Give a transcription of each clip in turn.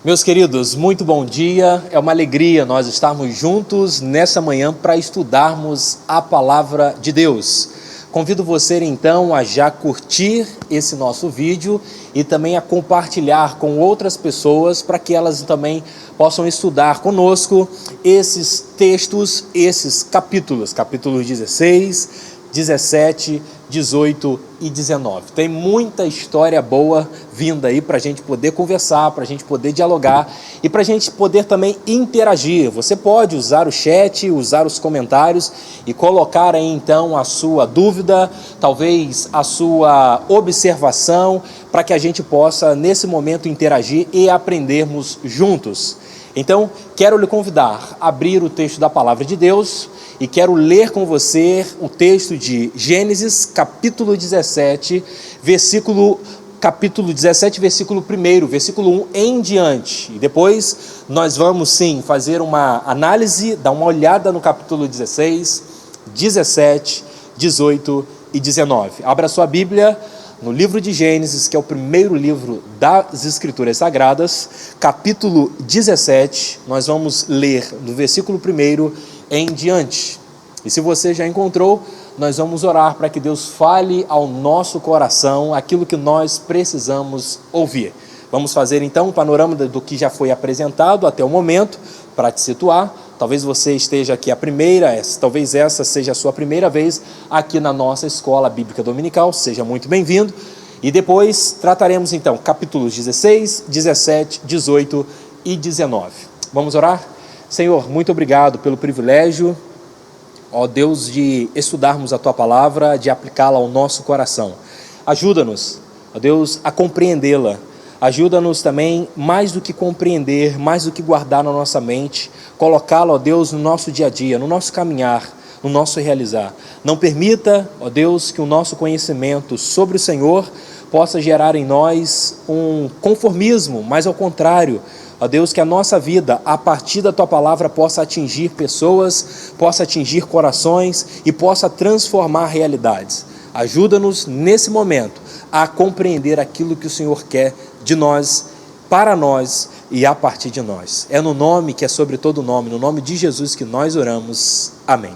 Meus queridos, muito bom dia. É uma alegria nós estarmos juntos nessa manhã para estudarmos a Palavra de Deus. Convido você então a já curtir esse nosso vídeo e também a compartilhar com outras pessoas para que elas também possam estudar conosco esses textos, esses capítulos 16, 17, 18 e 19. Tem muita história boa vinda aí para a gente poder conversar, para a gente poder dialogar e para a gente poder também interagir. Você pode usar o chat, usar os comentários e colocar aí então a sua dúvida, talvez a sua observação, para que a gente possa nesse momento interagir e aprendermos juntos. Então, quero lhe convidar a abrir o texto da Palavra de Deus e quero ler com você o texto de Gênesis, capítulo 17, versículo 1, versículo 1 em diante. E depois nós vamos sim fazer uma análise, dar uma olhada no capítulo 16, 17, 18 e 19. Abra sua Bíblia no livro de Gênesis, que é o primeiro livro das Escrituras Sagradas, capítulo 17, nós vamos ler do versículo 1 em diante. E se você já encontrou, nós vamos orar para que Deus fale ao nosso coração aquilo que nós precisamos ouvir. Vamos fazer então um panorama do que já foi apresentado até o momento, para te situar. Talvez você esteja aqui talvez essa seja a sua primeira vez aqui na nossa Escola Bíblica Dominical, seja muito bem-vindo. E depois trataremos então capítulos 16, 17, 18 e 19. Vamos orar? Senhor, muito obrigado pelo privilégio, ó Deus, de estudarmos a Tua Palavra, de aplicá-la ao nosso coração. Ajuda-nos, ó Deus, a compreendê-la. Ajuda-nos também, mais do que compreender, mais do que guardar na nossa mente, colocá-la, ó Deus, no nosso dia a dia, no nosso caminhar, no nosso realizar. Não permita, ó Deus, que o nosso conhecimento sobre o Senhor possa gerar em nós um conformismo, mas ao contrário, ó Deus, que a nossa vida, a partir da Tua Palavra, possa atingir pessoas, possa atingir corações e possa transformar realidades. Ajuda-nos nesse momento a compreender aquilo que o Senhor quer de nós, para nós e a partir de nós. É no nome que é sobre todo nome, no nome de Jesus que nós oramos. Amém.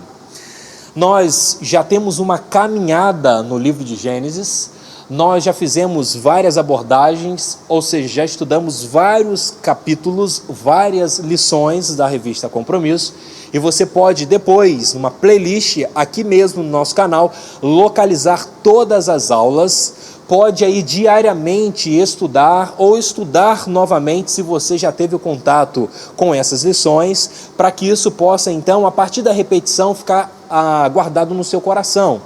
Nós já temos uma caminhada no livro de Gênesis, nós já fizemos várias abordagens, ou seja, já estudamos vários capítulos, várias lições da revista Compromisso, e você pode depois, numa playlist aqui mesmo no nosso canal, localizar todas as aulas. Pode aí diariamente estudar ou estudar novamente se você já teve o contato com essas lições, para que isso possa então, a partir da repetição, ficar guardado no seu coração.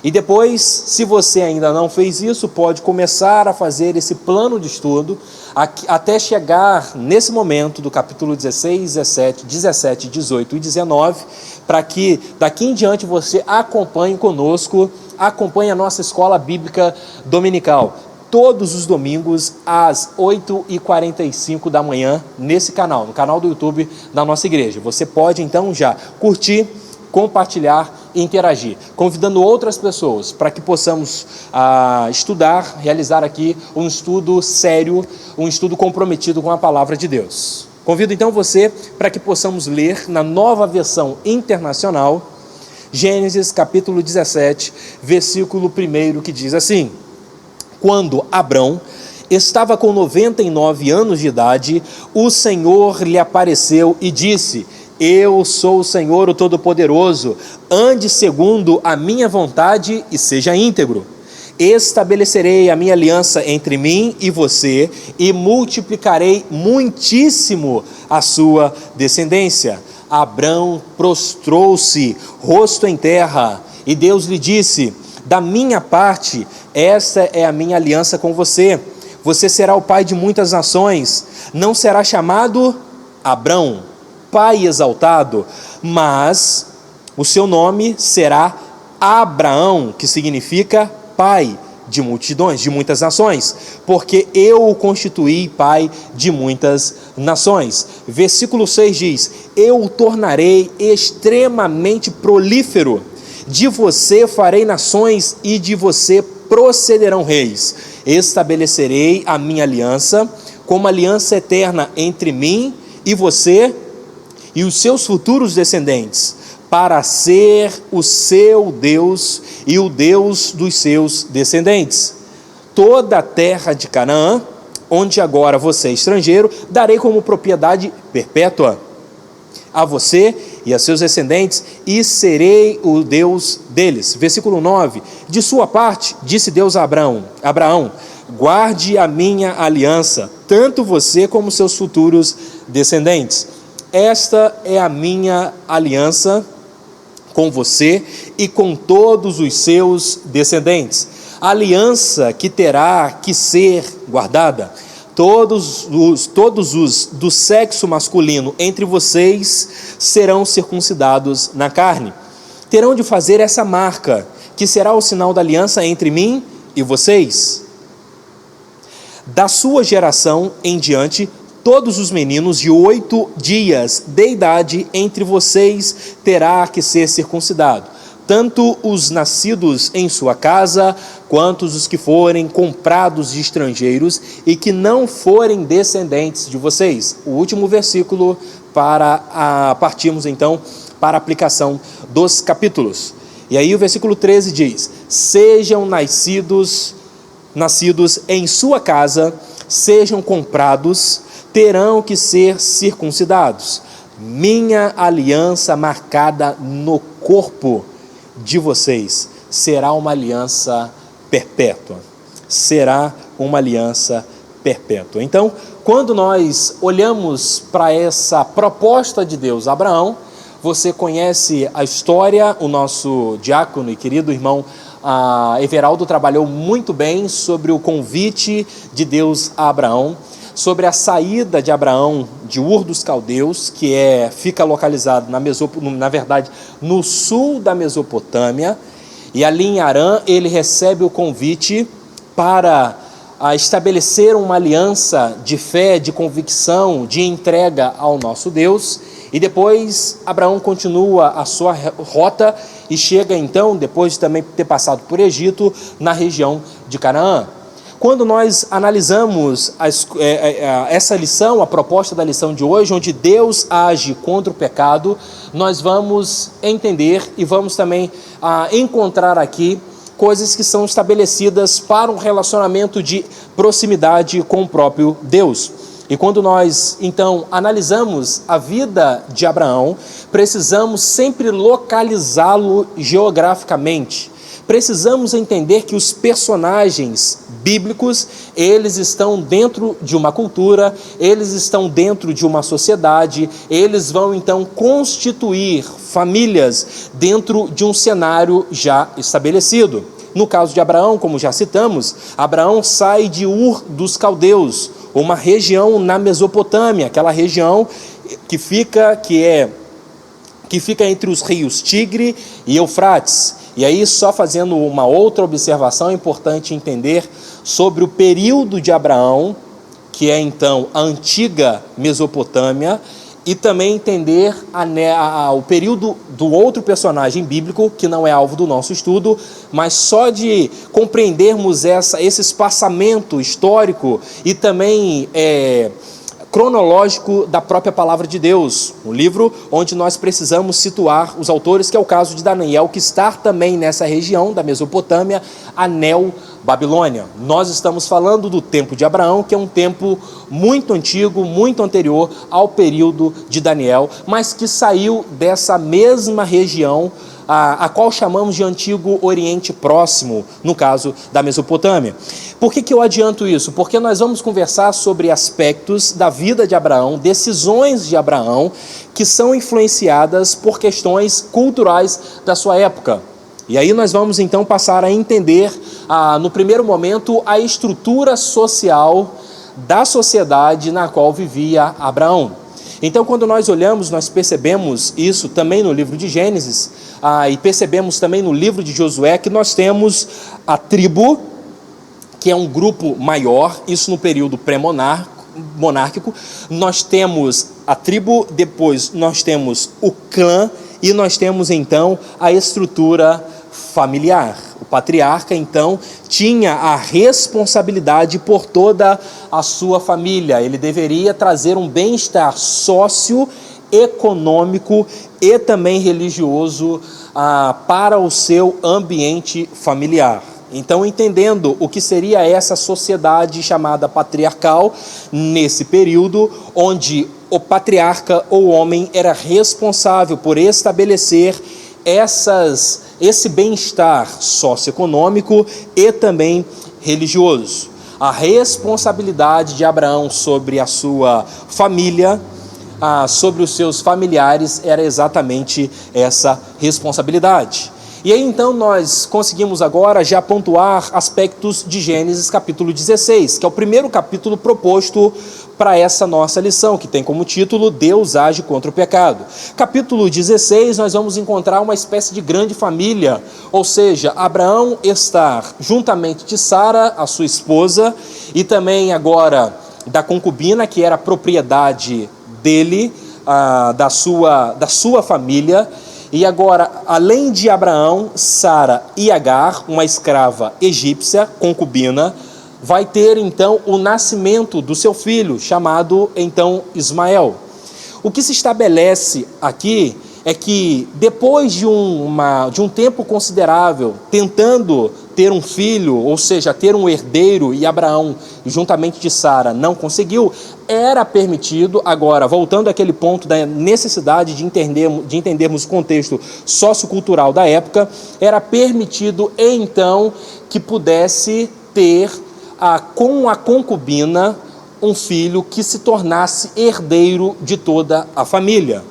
E depois, se você ainda não fez isso, pode começar a fazer esse plano de estudo até chegar nesse momento do capítulo 16, 17, 18 e 19, para que daqui em diante você acompanhe conosco, acompanhe a nossa Escola Bíblica Dominical, todos os domingos às 8h45 da manhã, nesse canal, no canal do YouTube da nossa igreja. Você pode então já curtir, compartilhar e interagir, convidando outras pessoas para que possamos estudar, realizar aqui um estudo sério, um estudo comprometido com a Palavra de Deus. Convido então você para que possamos ler na nova versão internacional, Gênesis capítulo 17, versículo 1, que diz assim: Quando Abrão estava com 99 anos de idade, o Senhor lhe apareceu e disse: Eu sou o Senhor, o Todo-Poderoso, ande segundo a minha vontade e seja íntegro. Estabelecerei a minha aliança entre mim e você e multiplicarei muitíssimo a sua descendência. Abrão prostrou-se, rosto em terra, e Deus lhe disse: Da minha parte, esta é a minha aliança com você. Você será o pai de muitas nações. Não será chamado Abrão, pai exaltado, mas o seu nome será Abraão, que significa pai de multidões, de muitas nações, porque eu o constituí pai de muitas nações. Versículo 6 diz: Eu o tornarei extremamente prolífero, de você farei nações e de você procederão reis. Estabelecerei a minha aliança como aliança eterna entre mim e você e os seus futuros descendentes, para ser o seu Deus e o Deus dos seus descendentes. Toda a terra de Canaã, onde agora você é estrangeiro, darei como propriedade perpétua a você e a seus descendentes, e serei o Deus deles. Versículo 9, de sua parte, disse Deus a Abraão, guarde a minha aliança, tanto você como seus futuros descendentes. Esta é a minha aliança com você e com todos os seus descendentes. A aliança que terá que ser guardada. Todos os do sexo masculino entre vocês serão circuncidados na carne. Terão de fazer essa marca, que será o sinal da aliança entre mim e vocês. Da sua geração em diante, todos os meninos de 8 dias de idade entre vocês terá que ser circuncidado, tanto os nascidos em sua casa, quanto os que forem comprados de estrangeiros e que não forem descendentes de vocês. O último versículo para partirmos então para a aplicação dos capítulos. E aí o versículo 13 diz: sejam nascidos em sua casa, sejam comprados, terão que ser circuncidados. Minha aliança marcada no corpo de vocês será uma aliança perpétua. Será uma aliança perpétua. Então, quando nós olhamos para essa proposta de Deus a Abraão, você conhece a história, o nosso diácono e querido irmão Everaldo trabalhou muito bem sobre o convite de Deus a Abraão, sobre a saída de Abraão de Ur dos Caldeus, que fica localizado na verdade no sul da Mesopotâmia, e ali em Harã ele recebe o convite para estabelecer uma aliança de fé, de convicção, de entrega ao nosso Deus. E depois Abraão continua a sua rota e chega então, depois de também ter passado por Egito, na região de Canaã. Quando nós analisamos essa lição, a proposta da lição de hoje, onde Deus age contra o pecado, nós vamos entender e vamos também encontrar aqui coisas que são estabelecidas para um relacionamento de proximidade com o próprio Deus. E quando nós, então, analisamos a vida de Abraão, precisamos sempre localizá-lo geograficamente. Precisamos entender que os personagens bíblicos, eles estão dentro de uma cultura, eles estão dentro de uma sociedade, eles vão então constituir famílias dentro de um cenário já estabelecido. No caso de Abraão, como já citamos, Abraão sai de Ur dos Caldeus, uma região na Mesopotâmia, aquela região que fica entre os rios Tigre e Eufrates. E aí, só fazendo uma outra observação, é importante entender sobre o período de Abraão, que é então a antiga Mesopotâmia, e também entender o período do outro personagem bíblico, que não é alvo do nosso estudo, mas só de compreendermos esse espaçamento histórico e também cronológico da própria palavra de Deus, um livro onde nós precisamos situar os autores, que é o caso de Daniel, que está também nessa região da Mesopotâmia, a Neo-Babilônia. Nós estamos falando do tempo de Abraão, que é um tempo muito antigo, muito anterior ao período de Daniel, mas que saiu dessa mesma região, a qual chamamos de Antigo Oriente Próximo, no caso da Mesopotâmia. Por que eu adianto isso? Porque nós vamos conversar sobre aspectos da vida de Abraão, decisões de Abraão, que são influenciadas por questões culturais da sua época. E aí nós vamos então passar a entender, no primeiro momento, a estrutura social da sociedade na qual vivia Abraão. Então, quando nós olhamos, nós percebemos isso também no livro de Gênesis, e percebemos também no livro de Josué, que nós temos a tribo, que é um grupo maior, isso no período pré-monárquico. Nós temos a tribo, depois nós temos o clã, e nós temos então a estrutura familiar. O patriarca, então, tinha a responsabilidade por toda a sua família. Ele deveria trazer um bem-estar socioeconômico e também religioso para o seu ambiente familiar. Então, entendendo o que seria essa sociedade chamada patriarcal, nesse período onde o patriarca ou homem era responsável por estabelecer esse bem-estar socioeconômico e também religioso. A responsabilidade de Abraão sobre a sua família, sobre os seus familiares, era exatamente essa responsabilidade. E aí então nós conseguimos agora já pontuar aspectos de Gênesis capítulo 16, que é o primeiro capítulo proposto para essa nossa lição, que tem como título Deus age contra o pecado. Capítulo 16 nós vamos encontrar uma espécie de grande família, ou seja, Abraão estar juntamente de Sara, a sua esposa, e também agora da concubina, que era propriedade dele, da sua família. E agora, além de Abraão, Sara e Agar, uma escrava egípcia, concubina, vai ter então o nascimento do seu filho, chamado então Ismael. O que se estabelece aqui é que depois de um tempo considerável tentando ter um filho, ou seja, ter um herdeiro, e Abraão, juntamente de Sara, não conseguiu, era permitido, agora, voltando àquele ponto da necessidade de entendermos o contexto sociocultural da época, era permitido, então, que pudesse ter, com a concubina, um filho que se tornasse herdeiro de toda a família.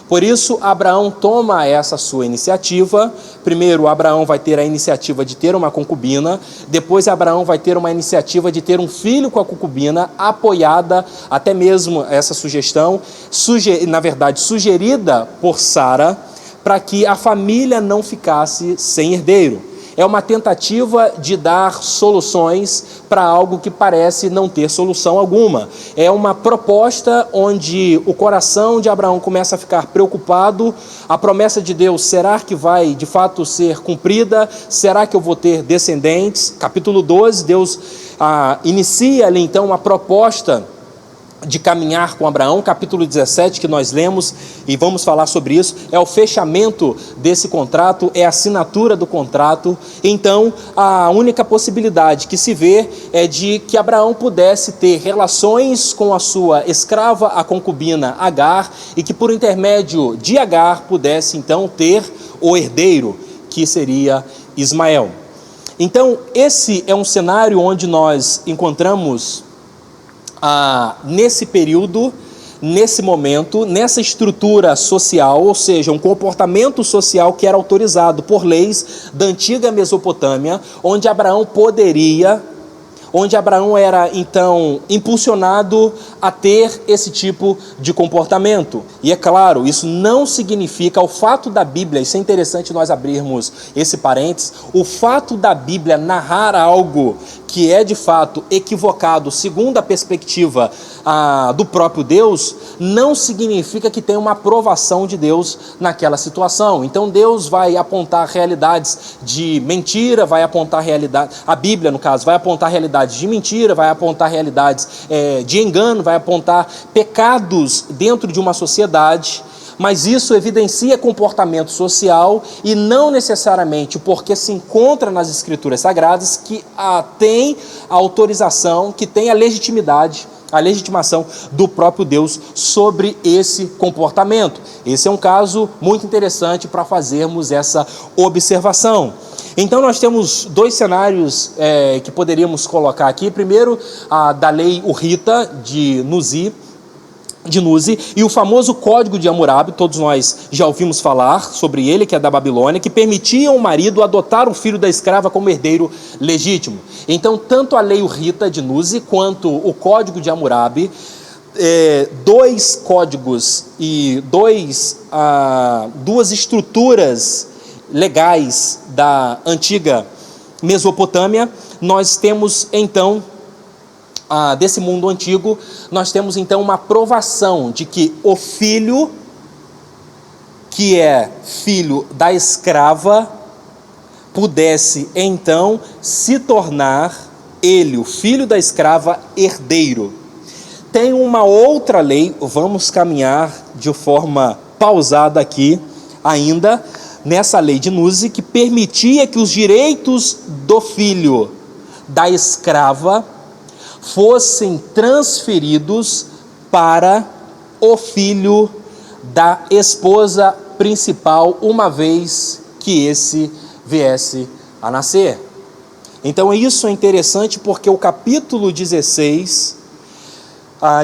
Por isso, Abraão toma essa sua iniciativa. Primeiro, Abraão vai ter a iniciativa de ter uma concubina. Depois, Abraão vai ter uma iniciativa de ter um filho com a concubina, apoiada, até mesmo essa sugestão, sugerida por Sara, para que a família não ficasse sem herdeiro. É uma tentativa de dar soluções para algo que parece não ter solução alguma. É uma proposta onde o coração de Abraão começa a ficar preocupado. A promessa de Deus, será que vai de fato ser cumprida? Será que eu vou ter descendentes? Capítulo 12, Deus inicia ali então uma proposta de caminhar com Abraão. Capítulo 17, que nós lemos e vamos falar sobre isso, é o fechamento desse contrato, é a assinatura do contrato. Então, a única possibilidade que se vê é de que Abraão pudesse ter relações com a sua escrava, a concubina Agar, e que por intermédio de Agar pudesse então ter o herdeiro, que seria Ismael. Então, esse é um cenário onde nós encontramos nesse período, nesse momento, nessa estrutura social, ou seja, um comportamento social que era autorizado por leis da antiga Mesopotâmia, onde Abraão era então impulsionado a ter esse tipo de comportamento. E é claro, isso não significa, o fato da Bíblia, isso é interessante nós abrirmos esse parênteses, o fato da Bíblia narrar algo que é de fato equivocado segundo a perspectiva do próprio Deus, não significa que tem uma aprovação de Deus naquela situação. Então Deus vai apontar realidades de mentira, vai apontar realidade, a Bíblia no caso, vai apontar realidades de mentira, vai apontar realidades de engano, vai apontar pecados dentro de uma sociedade, mas isso evidencia comportamento social e não necessariamente porque se encontra nas Escrituras Sagradas que tem a autorização, que tem a legitimação do próprio Deus sobre esse comportamento. Esse é um caso muito interessante para fazermos essa observação. Então nós temos dois cenários que poderíamos colocar aqui. Primeiro, da lei Urrita de Nuzi, e o famoso Código de Hammurabi, todos nós já ouvimos falar sobre ele, que é da Babilônia, que permitia ao marido adotar o filho da escrava como herdeiro legítimo. Então, tanto a lei Urrita de Nuzi quanto o Código de Hammurabi, dois códigos e duas estruturas legais da antiga Mesopotâmia, nós temos então desse mundo antigo, nós temos então uma aprovação de que o filho, que é filho da escrava, pudesse então se tornar ele, o filho da escrava, herdeiro. Tem uma outra lei, vamos caminhar de forma pausada aqui ainda, nessa lei de Núzi, que permitia que os direitos do filho da escrava fossem transferidos para o filho da esposa principal, uma vez que esse viesse a nascer. Então isso é interessante porque o capítulo 16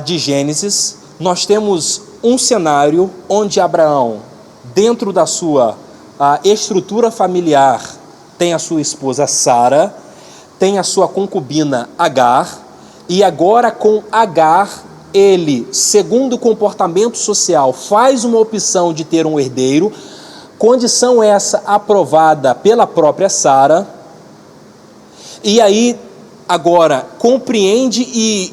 de Gênesis, nós temos um cenário onde Abraão, dentro da sua estrutura familiar, tem a sua esposa Sara, tem a sua concubina Agar, e agora com Agar, ele, segundo o comportamento social, faz uma opção de ter um herdeiro, condição essa aprovada pela própria Sara, e aí agora compreende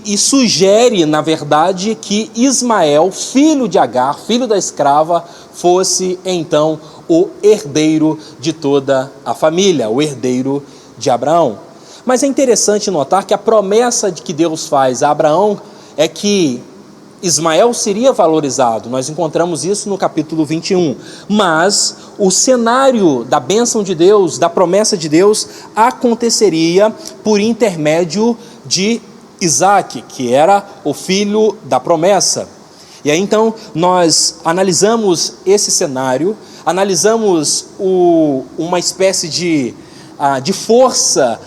e sugere, na verdade, que Ismael, filho de Agar, filho da escrava, fosse então o herdeiro de toda a família, o herdeiro de Abraão. Mas é interessante notar que a promessa de que Deus faz a Abraão é que Ismael seria valorizado. Nós encontramos isso no capítulo 21. Mas o cenário da bênção de Deus, da promessa de Deus, aconteceria por intermédio de Isaque, que era o filho da promessa. E aí então nós analisamos esse cenário, analisamos uma espécie de força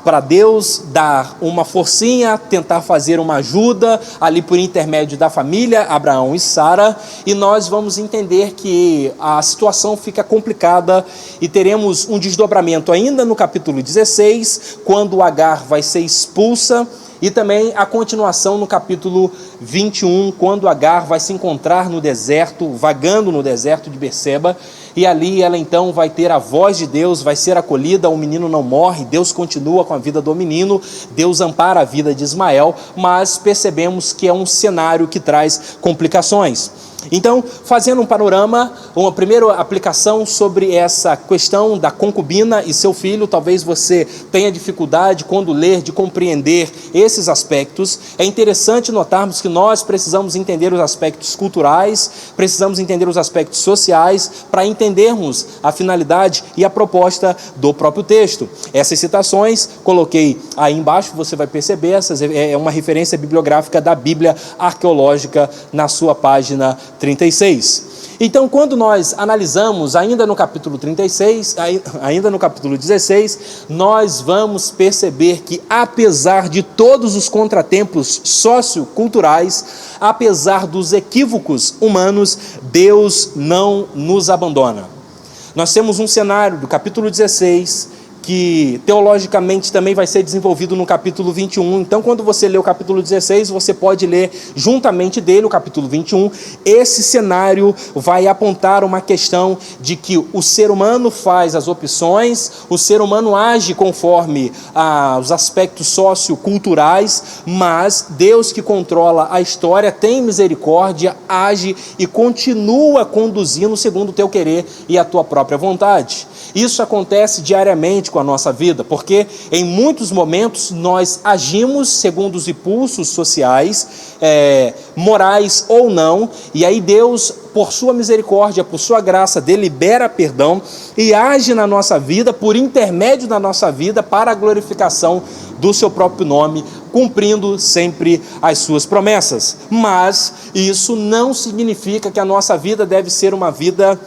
para Deus dar uma forcinha, tentar fazer uma ajuda ali por intermédio da família, Abraão e Sara, e nós vamos entender que a situação fica complicada e teremos um desdobramento ainda no capítulo 16, quando Agar vai ser expulsa, e também a continuação no capítulo 21, quando Agar vai se encontrar no deserto, vagando no deserto de Berseba, e ali ela então vai ter a voz de Deus, vai ser acolhida, o menino não morre, Deus continua com a vida do menino, Deus ampara a vida de Ismael, mas percebemos que é um cenário que traz complicações. Então, fazendo um panorama, uma primeira aplicação sobre essa questão da concubina e seu filho, talvez você tenha dificuldade quando ler de compreender esses aspectos. É interessante notarmos que nós precisamos entender os aspectos culturais, precisamos entender os aspectos sociais para entendermos a finalidade e a proposta do próprio texto. Essas citações coloquei aí embaixo, você vai perceber, é uma referência bibliográfica da Bíblia Arqueológica na sua página 36. Então, quando nós analisamos ainda no capítulo 36, ainda no capítulo 16, nós vamos perceber que, apesar de todos os contratempos socioculturais, apesar dos equívocos humanos, Deus não nos abandona. Nós temos um cenário do capítulo 16, que teologicamente também vai ser desenvolvido no capítulo 21. Então, quando você lê o capítulo 16, você pode ler juntamente dele o capítulo 21. Esse cenário vai apontar uma questão de que o ser humano faz as opções, o ser humano age conforme os aspectos socioculturais, mas Deus, que controla a história, tem misericórdia, age e continua conduzindo segundo o teu querer e a tua própria vontade. Isso acontece diariamente com a nossa vida, porque em muitos momentos nós agimos segundo os impulsos sociais, morais ou não, e aí Deus, por sua misericórdia, por sua graça, delibera perdão e age na nossa vida, por intermédio da nossa vida, para a glorificação do seu próprio nome, cumprindo sempre as suas promessas. Mas isso não significa que a nossa vida deve ser uma vida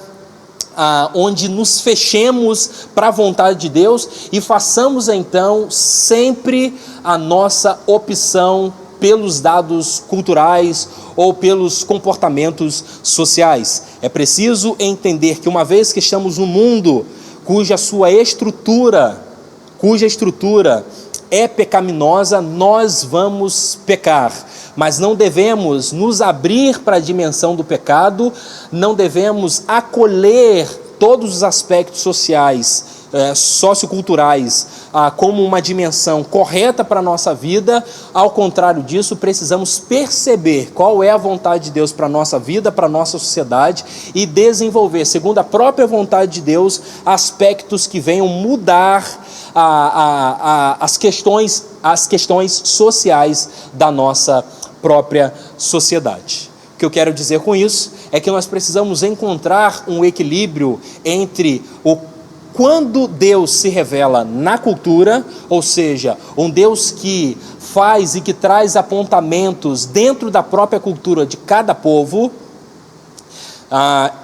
onde nos fechemos para a vontade de Deus e façamos então sempre a nossa opção pelos dados culturais ou pelos comportamentos sociais. É preciso entender que, uma vez que estamos num mundo cuja estrutura é pecaminosa, nós vamos pecar, mas não devemos nos abrir para a dimensão do pecado, não devemos acolher todos os aspectos sociais socioculturais como uma dimensão correta para a nossa vida. Ao contrário disso, precisamos perceber qual é a vontade de Deus para a nossa vida, para a nossa sociedade, e desenvolver, segundo a própria vontade de Deus, aspectos que venham mudar as questões sociais da nossa própria sociedade. O que eu quero dizer com isso é que nós precisamos encontrar um equilíbrio entre quando Deus se revela na cultura, ou seja, um Deus que faz e que traz apontamentos dentro da própria cultura de cada povo,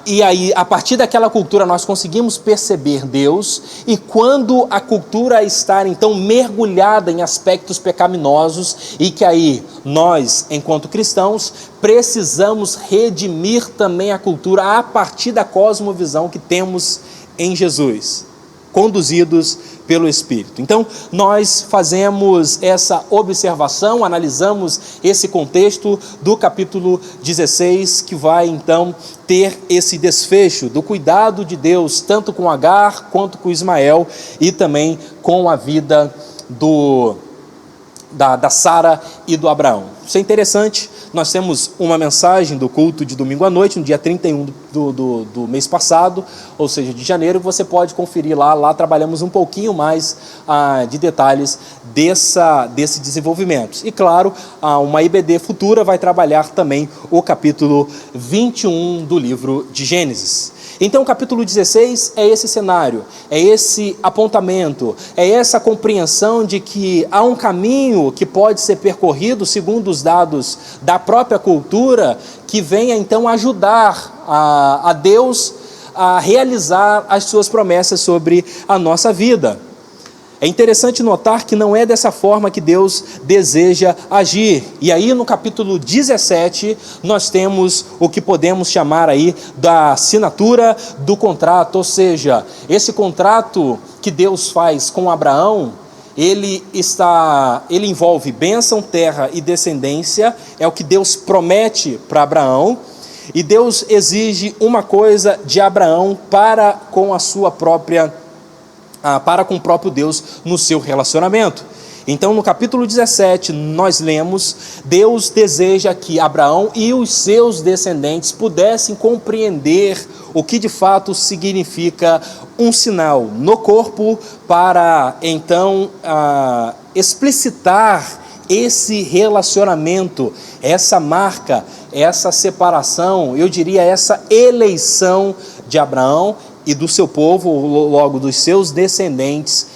e aí, a partir daquela cultura, nós conseguimos perceber Deus, e quando a cultura está, então, mergulhada em aspectos pecaminosos, e que aí, nós, enquanto cristãos, precisamos redimir também a cultura a partir da cosmovisão que temos em Jesus, conduzidos pelo Espírito. Então, nós fazemos essa observação, analisamos esse contexto do capítulo 16, que vai, então, ter esse desfecho do cuidado de Deus, tanto com Agar, quanto com Ismael, e também com a vida da Sara e do Abraão. Isso é interessante. Nós temos uma mensagem do culto de domingo à noite, no dia 31 do mês passado, ou seja, de janeiro, você pode conferir lá. Lá trabalhamos um pouquinho mais de detalhes desse desenvolvimento. E claro, uma IBD futura vai trabalhar também o capítulo 21 do livro de Gênesis. Então o capítulo 16 é esse cenário, é esse apontamento, é essa compreensão de que há um caminho que pode ser percorrido segundo os dados da própria cultura, que venha então ajudar a Deus a realizar as suas promessas sobre a nossa vida. É interessante notar que não é dessa forma que Deus deseja agir. E aí no capítulo 17 nós temos o que podemos chamar aí da assinatura do contrato, ou seja, esse contrato que Deus faz com Abraão, ele envolve bênção, terra e descendência, é o que Deus promete para Abraão, e Deus exige uma coisa de Abraão para com o próprio Deus no seu relacionamento. Então no capítulo 17 nós lemos: Deus deseja que Abraão e os seus descendentes pudessem compreender o que de fato significa um sinal no corpo, para então explicitar esse relacionamento, essa marca, essa separação, eu diria essa eleição de Abraão e do seu povo, logo dos seus descendentes,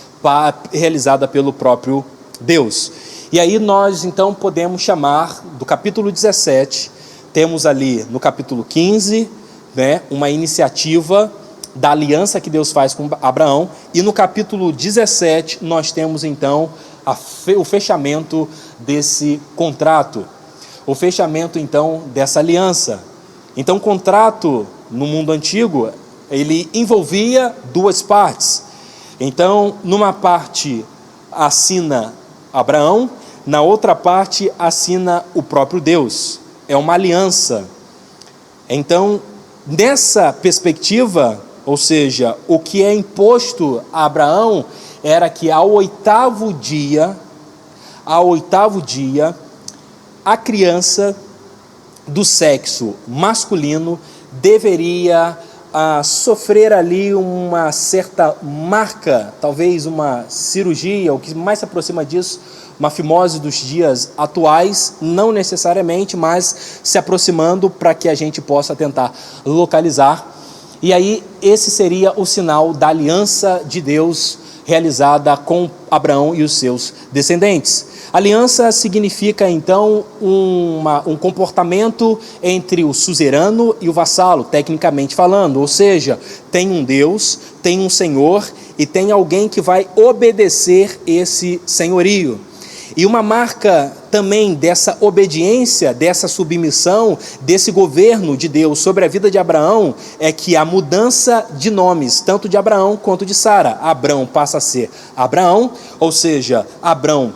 realizada pelo próprio Deus. E aí nós então podemos chamar do capítulo 17, temos ali no capítulo 15, uma iniciativa da aliança que Deus faz com Abraão, e no capítulo 17 nós temos então o fechamento desse contrato, o fechamento então dessa aliança. Então o contrato no mundo antigo, ele envolvia duas partes. Então, numa parte assina Abraão, na outra parte assina o próprio Deus. É uma aliança. Então, nessa perspectiva, ou seja, o que é imposto a Abraão era que ao oitavo dia, a criança do sexo masculino deveria sofrer ali uma certa marca, talvez uma cirurgia, o que mais se aproxima disso, uma fimose dos dias atuais, não necessariamente, mas se aproximando para que a gente possa tentar localizar. E aí esse seria o sinal da aliança de Deus realizada com Abraão e os seus descendentes. Aliança significa então um comportamento entre o suzerano e o vassalo, tecnicamente falando, ou seja, tem um Deus, tem um Senhor e tem alguém que vai obedecer esse senhorio. E uma marca também dessa obediência, dessa submissão, desse governo de Deus sobre a vida de Abraão, é que a mudança de nomes, tanto de Abraão quanto de Sara. Abrão passa a ser Abraão, ou seja, Abrão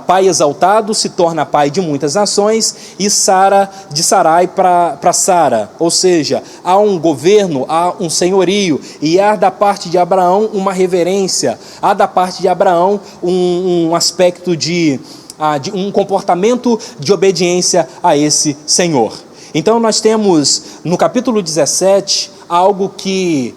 pai exaltado se torna pai de muitas nações, e Sara, de Sarai para Sara, ou seja, há um governo, há um senhorio, e há da parte de Abraão uma reverência, há da parte de Abraão um aspecto de um comportamento de obediência a esse Senhor. Então nós temos no capítulo 17 algo que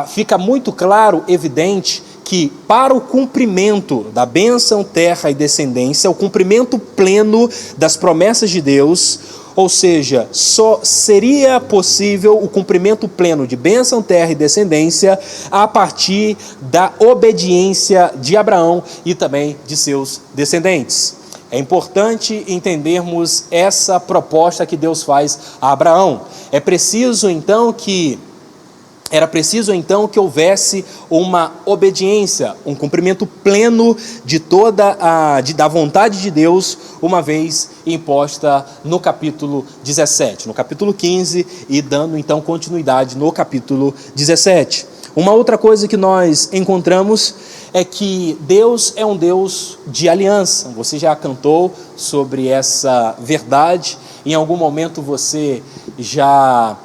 fica muito claro, evidente, que para o cumprimento da bênção, terra e descendência, o cumprimento pleno das promessas de Deus, ou seja, só seria possível o cumprimento pleno de bênção, terra e descendência a partir da obediência de Abraão e também de seus descendentes. É importante entendermos essa proposta que Deus faz a Abraão. Era preciso então que houvesse uma obediência, um cumprimento pleno de da vontade de Deus, uma vez imposta no capítulo 17, no capítulo 15 e dando então continuidade no capítulo 17. Uma outra coisa que nós encontramos é que Deus é um Deus de aliança. Você já cantou sobre essa verdade, em algum momento você já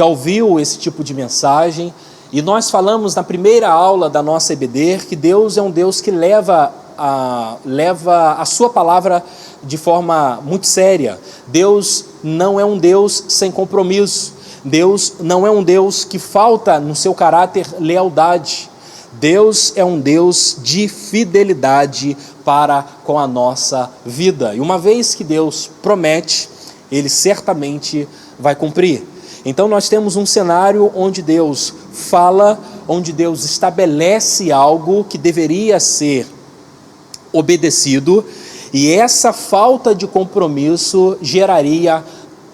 ouviu esse tipo de mensagem, e nós falamos na primeira aula da nossa EBD que Deus é um Deus que leva a sua palavra de forma muito séria. Deus não é um Deus sem compromisso. Deus não é um Deus que falta no seu caráter lealdade. Deus é um Deus de fidelidade para com a nossa vida. E uma vez que Deus promete, Ele certamente vai cumprir. Então nós temos um cenário onde Deus fala, onde Deus estabelece algo que deveria ser obedecido, e essa falta de compromisso geraria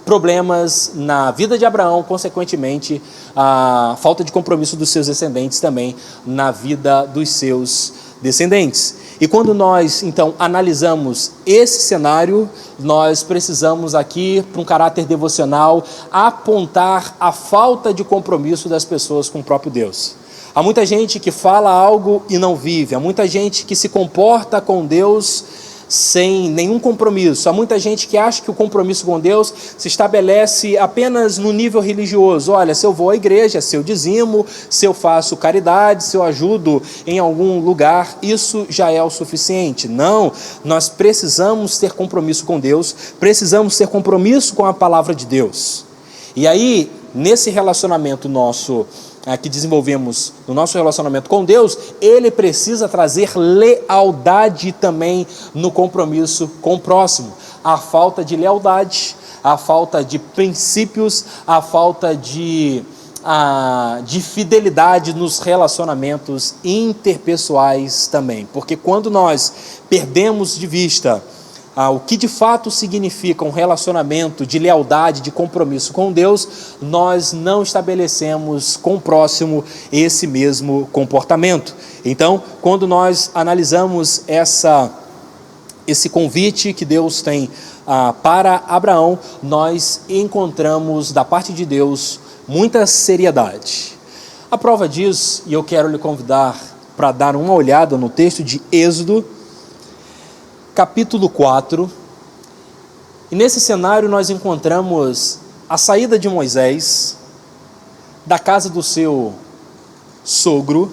problemas na vida de Abraão, consequentemente a falta de compromisso dos seus descendentes também na vida dos seus descendentes. E quando nós então analisamos esse cenário, nós precisamos aqui, para um caráter devocional, apontar a falta de compromisso das pessoas com o próprio Deus. Há muita gente que fala algo e não vive, há muita gente que se comporta com Deus sem nenhum compromisso. Há muita gente que acha que o compromisso com Deus se estabelece apenas no nível religioso. Olha, se eu vou à igreja, se eu dizimo, se eu faço caridade, se eu ajudo em algum lugar, isso já é o suficiente. Não, nós precisamos ter compromisso com Deus, precisamos ter compromisso com a palavra de Deus. E aí, nesse relacionamento nosso, que desenvolvemos no nosso relacionamento com Deus, Ele precisa trazer lealdade também no compromisso com o próximo. A falta de lealdade, a falta de princípios, a falta de fidelidade nos relacionamentos interpessoais também. Porque quando nós perdemos de vista o que de fato significa um relacionamento de lealdade, de compromisso com Deus, nós não estabelecemos com o próximo esse mesmo comportamento. Então, quando nós analisamos esse convite que Deus tem para Abraão, nós encontramos da parte de Deus muita seriedade. A prova disso, e eu quero lhe convidar para dar uma olhada no texto de Êxodo, capítulo 4, e nesse cenário nós encontramos a saída de Moisés da casa do seu sogro,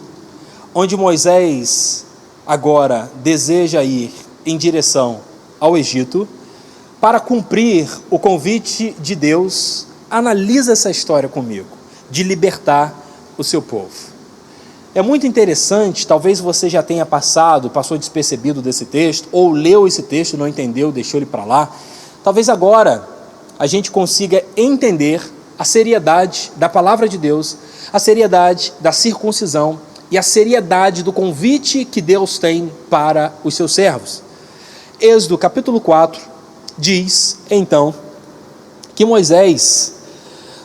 onde Moisés agora deseja ir em direção ao Egito para cumprir o convite de Deus. Analisa essa história comigo, de libertar o seu povo. É muito interessante, talvez você já tenha passou despercebido desse texto, ou leu esse texto, não entendeu, deixou ele para lá. Talvez agora a gente consiga entender a seriedade da palavra de Deus, a seriedade da circuncisão e a seriedade do convite que Deus tem para os seus servos. Êxodo capítulo 4 diz, então, que Moisés,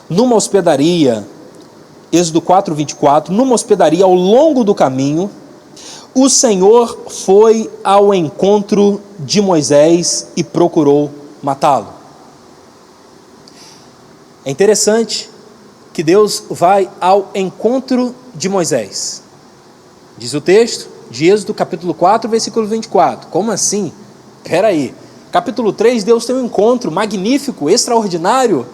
numa hospedaria, Êxodo 4, 24, numa hospedaria ao longo do caminho, o Senhor foi ao encontro de Moisés e procurou matá-lo. É interessante que Deus vai ao encontro de Moisés. Diz o texto de Êxodo, capítulo 4, versículo 24. Como assim? Espera aí. Capítulo 3, Deus tem um encontro magnífico, extraordinário,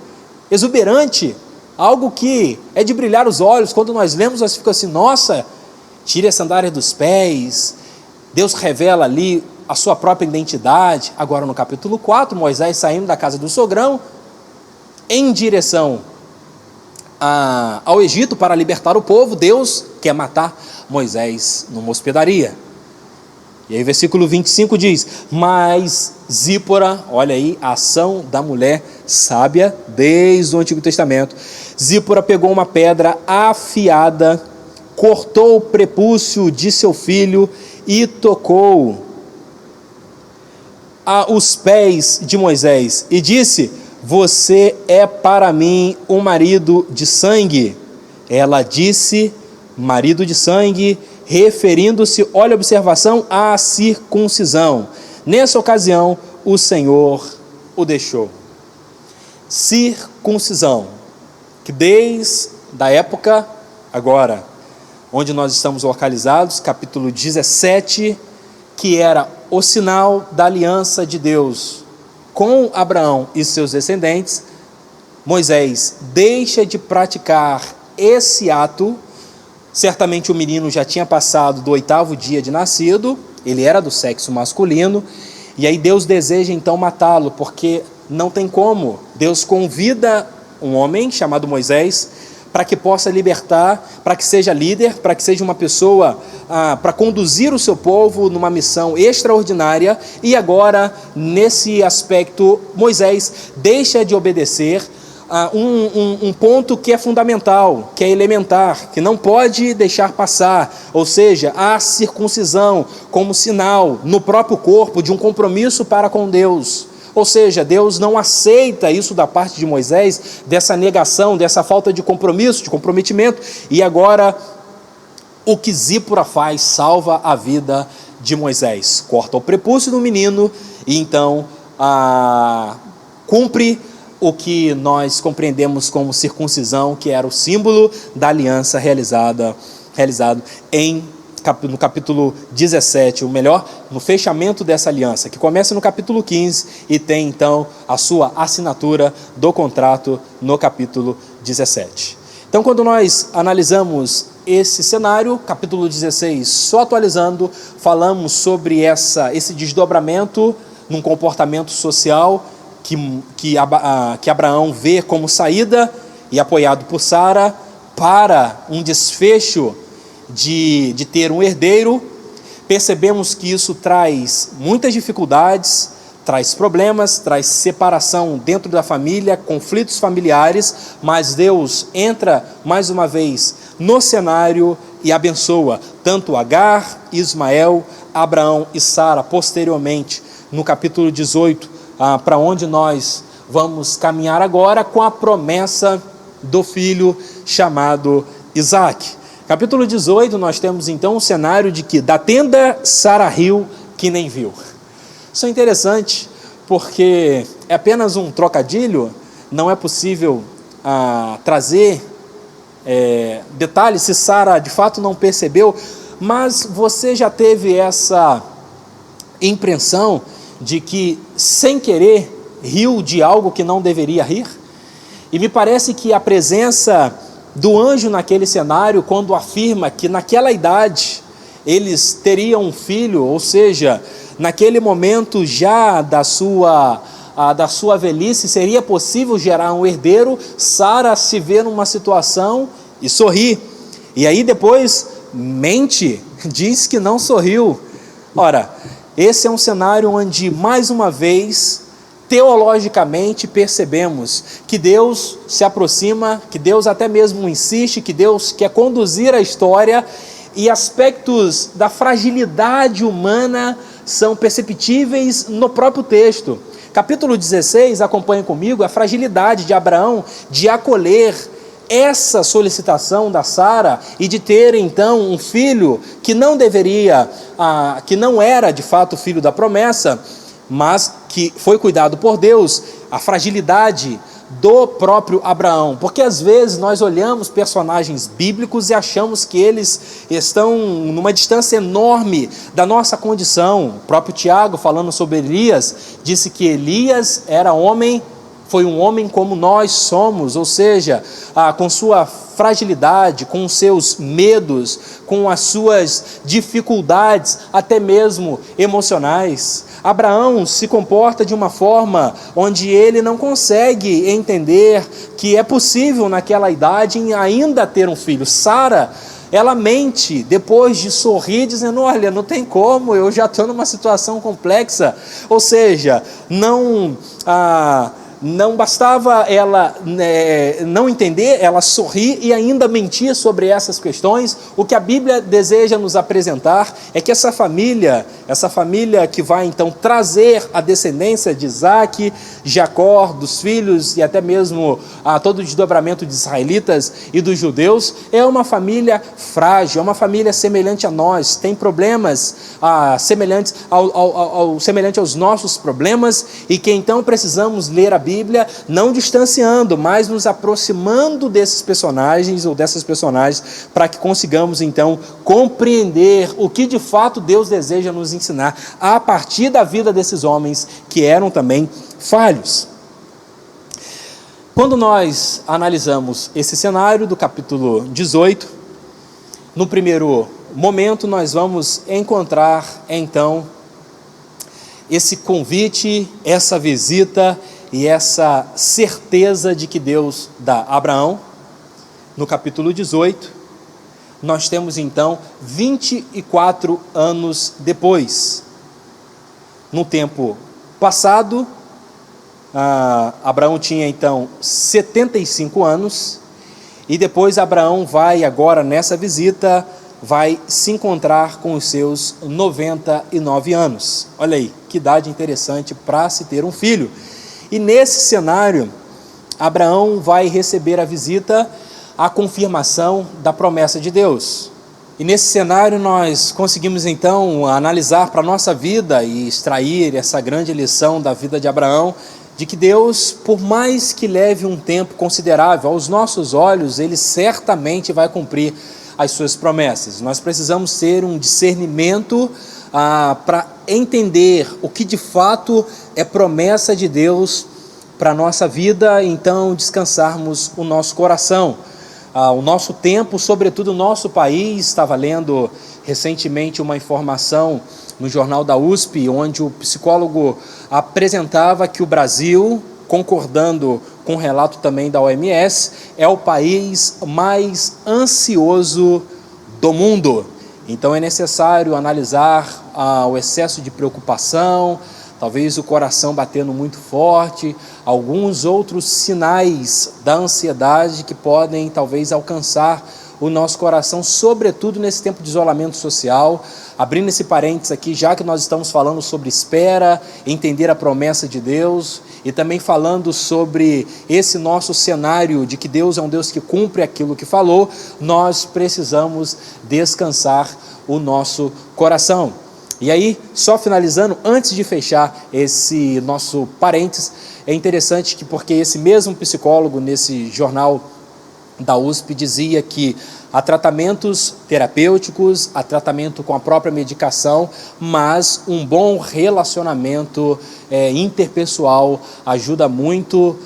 exuberante, algo que é de brilhar os olhos. Quando nós lemos, nós ficamos assim, nossa, tire a sandália dos pés. Deus revela ali a sua própria identidade. Agora no capítulo 4, Moisés saindo da casa do sogrão, em direção ao Egito para libertar o povo, Deus quer matar Moisés numa hospedaria. E aí versículo 25 diz, mas Zípora, olha aí a ação da mulher sábia desde o Antigo Testamento, Zípora pegou uma pedra afiada, cortou o prepúcio de seu filho e tocou os pés de Moisés e disse, você é para mim um marido de sangue. Ela disse, marido de sangue, referindo-se, olha a observação, à circuncisão. Nessa ocasião, o Senhor o deixou. Circuncisão, que desde a época, agora, onde nós estamos localizados, capítulo 17, que era o sinal da aliança de Deus com Abraão e seus descendentes, Moisés deixa de praticar esse ato. Certamente o menino já tinha passado do 8º dia de nascido, ele era do sexo masculino, e aí Deus deseja então matá-lo, porque não tem como. Deus convida um homem chamado Moisés para que possa libertar, para que seja líder, para que seja uma pessoa para conduzir o seu povo numa missão extraordinária, e agora, nesse aspecto, Moisés deixa de obedecer um ponto que é fundamental, que é elementar, que não pode deixar passar, ou seja, a circuncisão como sinal no próprio corpo de um compromisso para com Deus. Ou seja, Deus não aceita isso da parte de Moisés, dessa negação, dessa falta de compromisso, de comprometimento, e agora o que Zípora faz salva a vida de Moisés, corta o prepúcio do menino e então cumpre o que nós compreendemos como circuncisão, que era o símbolo da aliança realizado no capítulo 17, no fechamento dessa aliança, que começa no capítulo 15 e tem então a sua assinatura do contrato no capítulo 17. Então, quando nós analisamos esse cenário, capítulo 16, só atualizando, falamos sobre esse desdobramento num comportamento social que Abraão vê como saída, e apoiado por Sara, para um desfecho de ter um herdeiro. Percebemos que isso traz muitas dificuldades, traz problemas, traz separação dentro da família, conflitos familiares, mas Deus entra mais uma vez no cenário e abençoa tanto Agar, Ismael, Abraão e Sara posteriormente, no capítulo 18, para onde nós vamos caminhar agora com a promessa do filho chamado Isaac. Capítulo 18, nós temos então um cenário de que da tenda Sara riu que nem viu. Isso é interessante, porque é apenas um trocadilho, não é possível trazer detalhes se Sara de fato não percebeu, mas você já teve essa impressão de que, sem querer, riu de algo que não deveria rir? E me parece que a presença do anjo naquele cenário, quando afirma que naquela idade eles teriam um filho, ou seja, naquele momento já da sua velhice seria possível gerar um herdeiro, Sara se vê numa situação e sorri, e aí depois mente, diz que não sorriu. Ora, esse é um cenário onde, mais uma vez, teologicamente percebemos que Deus se aproxima, que Deus até mesmo insiste, que Deus quer conduzir a história, e aspectos da fragilidade humana são perceptíveis no próprio texto. Capítulo 16, acompanhe comigo, a fragilidade de Abraão de acolher essa solicitação da Sara e de ter então um filho que não deveria, que não era de fato filho da promessa, mas que foi cuidado por Deus. A fragilidade do próprio Abraão, porque às vezes nós olhamos personagens bíblicos e achamos que eles estão numa distância enorme da nossa condição. O próprio Tiago, falando sobre Elias, disse que Elias foi um homem como nós somos, ou seja, com sua fragilidade, com os seus medos, com as suas dificuldades, até mesmo emocionais. Abraão se comporta de uma forma onde ele não consegue entender que é possível naquela idade ainda ter um filho. Sara, ela mente depois de sorrir, dizendo: olha, não tem como, eu já estou numa situação complexa. Ou seja, não bastava ela não entender, ela sorrir e ainda mentir sobre essas questões. O que a Bíblia deseja nos apresentar é que essa família que vai então trazer a descendência de Isaac, Jacó, dos filhos e até mesmo todo o desdobramento de israelitas e dos judeus, é uma família frágil, é uma família semelhante a nós, tem problemas semelhantes aos nossos problemas, e que então precisamos ler a Bíblia não distanciando, mas nos aproximando desses personagens ou dessas personagens, para que consigamos então compreender o que de fato Deus deseja nos ensinar a partir da vida desses homens que eram também falhos. Quando nós analisamos esse cenário do capítulo 18, no primeiro momento nós vamos encontrar então esse convite, essa visita e essa certeza de que Deus dá a Abraão. No capítulo 18, nós temos então 24 anos depois. No tempo passado, Abraão tinha então 75 anos, e depois Abraão vai agora nessa visita, vai se encontrar com os seus 99 anos. Olha aí, que idade interessante para se ter um filho. E nesse cenário, Abraão vai receber a visita, a confirmação da promessa de Deus. E nesse cenário nós conseguimos então analisar para a nossa vida e extrair essa grande lição da vida de Abraão, de que Deus, por mais que leve um tempo considerável, aos nossos olhos, Ele certamente vai cumprir as suas promessas. Nós precisamos ter um discernimento para entender o que de fato é promessa de Deus para a nossa vida, então descansarmos o nosso coração. O nosso tempo, sobretudo o nosso país, estava lendo recentemente uma informação no jornal da USP, onde o psicólogo apresentava que o Brasil, concordando com o relato também da OMS, é o país mais ansioso do mundo. Então é necessário analisar o excesso de preocupação, talvez o coração batendo muito forte, alguns outros sinais da ansiedade que podem talvez alcançar o nosso coração, sobretudo nesse tempo de isolamento social. Abrindo esse parênteses aqui, já que nós estamos falando sobre espera, entender a promessa de Deus, e também falando sobre esse nosso cenário de que Deus é um Deus que cumpre aquilo que falou, nós precisamos descansar o nosso coração. E aí, só finalizando, antes de fechar esse nosso parênteses, é interessante que, porque esse mesmo psicólogo nesse jornal da USP dizia que há tratamentos terapêuticos, há tratamento com a própria medicação, mas um bom relacionamento interpessoal ajuda muito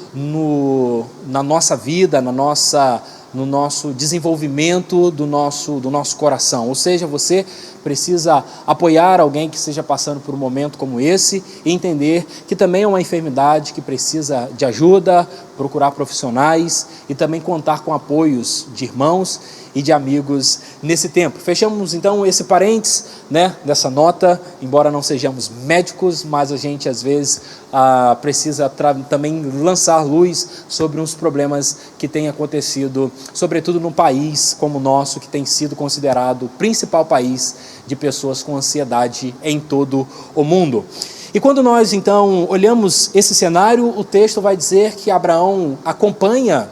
na nossa vida, no nosso desenvolvimento do nosso coração. Ou seja, você precisa apoiar alguém que esteja passando por um momento como esse e entender que também é uma enfermidade que precisa de ajuda, procurar profissionais e também contar com apoios de irmãos e de amigos nesse tempo. Fechamos então esse parênteses, dessa nota, embora não sejamos médicos, mas a gente às vezes precisa também lançar luz sobre uns problemas que têm acontecido, sobretudo num país como o nosso, que tem sido considerado o principal país de pessoas com ansiedade em todo o mundo. E quando nós então olhamos esse cenário, o texto vai dizer que Abraão acompanha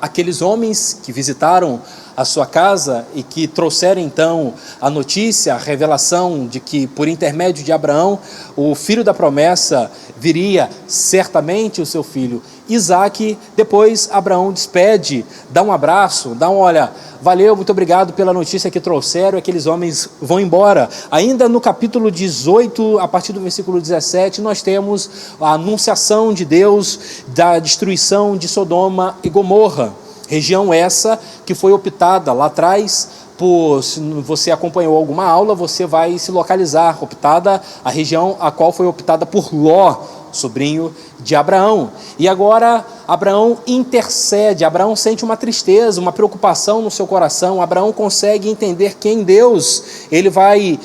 aqueles homens que visitaram a sua casa e que trouxeram então a notícia, a revelação de que por intermédio de Abraão, o filho da promessa viria certamente o seu filho Isaque. Depois Abraão despede, dá um abraço, dá um olha, valeu, muito obrigado pela notícia que trouxeram, aqueles homens vão embora. Ainda no capítulo 18, a partir do versículo 17, nós temos a anunciação de Deus da destruição de Sodoma e Gomorra, região essa que foi optada lá atrás se você acompanhou alguma aula, você vai se localizar, optada a região a qual foi optada por Ló, sobrinho de Abraão. E agora Abraão intercede, Abraão sente uma tristeza, uma preocupação no seu coração. Abraão consegue entender que em Deus ele vai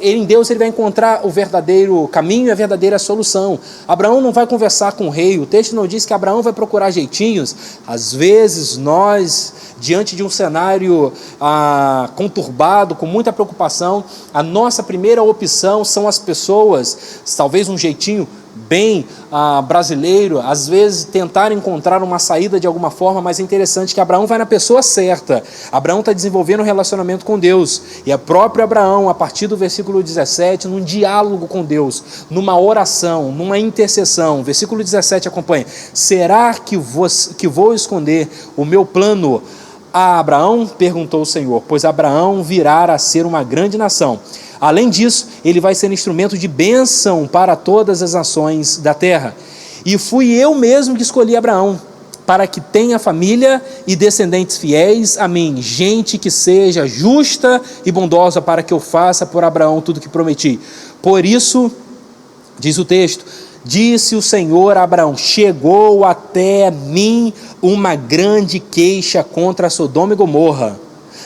em Deus ele vai encontrar o verdadeiro caminho e a verdadeira solução. Abraão não vai conversar com o rei, o texto não diz que Abraão vai procurar jeitinhos. Às vezes nós, diante de um cenário conturbado, com muita preocupação, a nossa primeira opção são as pessoas, talvez um jeitinho bem brasileiro, às vezes tentar encontrar uma saída de alguma forma, mas é interessante que Abraão vai na pessoa certa. Abraão está desenvolvendo um relacionamento com Deus, e é próprio Abraão, a partir do versículo 17, num diálogo com Deus, numa oração, numa intercessão. Versículo 17 acompanha: será que vou esconder o meu plano a Abraão? Perguntou o Senhor, pois Abraão virá a ser uma grande nação. Além disso, ele vai ser instrumento de bênção para todas as nações da terra. E fui eu mesmo que escolhi Abraão, para que tenha família e descendentes fiéis a mim, gente que seja justa e bondosa, para que eu faça por Abraão tudo o que prometi. Por isso, diz o texto, disse o Senhor a Abraão: chegou até mim uma grande queixa contra Sodoma e Gomorra,